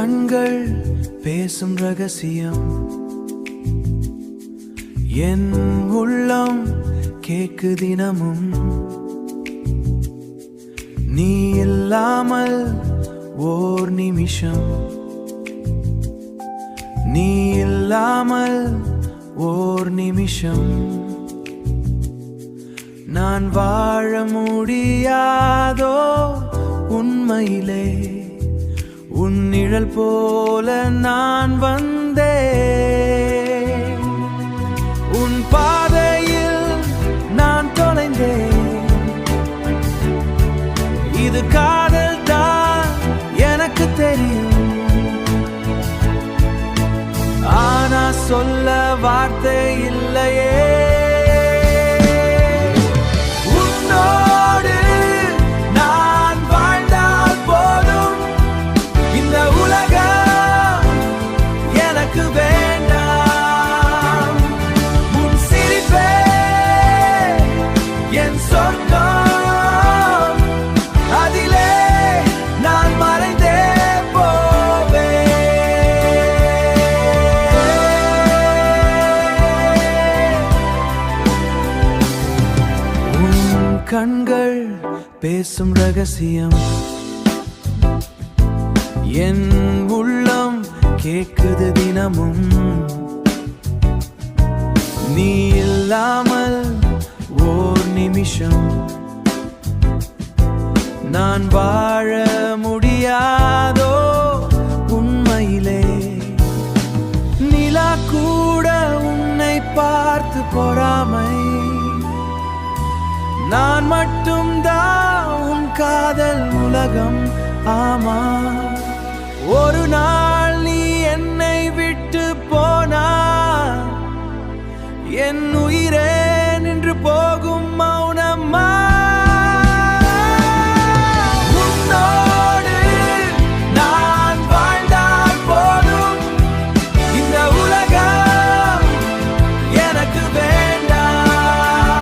கண்கள் பேசும் ரகசியம் என் உள்ளம் கேக்கு தினமும் நீ இல்லாமல் ஓர் நிமிஷம் நீ இல்லாமல் ஓர் நிமிஷம் நான் வாழ முடியாதோ உண்மையிலே உன் நிழல் போல நான் வந்தேன் உன் பாதையில் நான் தொலைந்தேன் இது காதல் தான் எனக்கு தெரியும் ஆனா சொல்ல வார்த்தை இல்லையே கண்கள் பேசும் ரகசியம் என் உள்ளம் கேக்குது தினமும் நீ இல்லாமல் ஓர் நிமிஷம் நான் வாழ முடியாதோ உண்மையிலே நிலா கூட உன்னை பார்த்து பொறாமை நான் மட்டும்தான் உன் காதல் உலகம் ஆமா ஒரு நாள்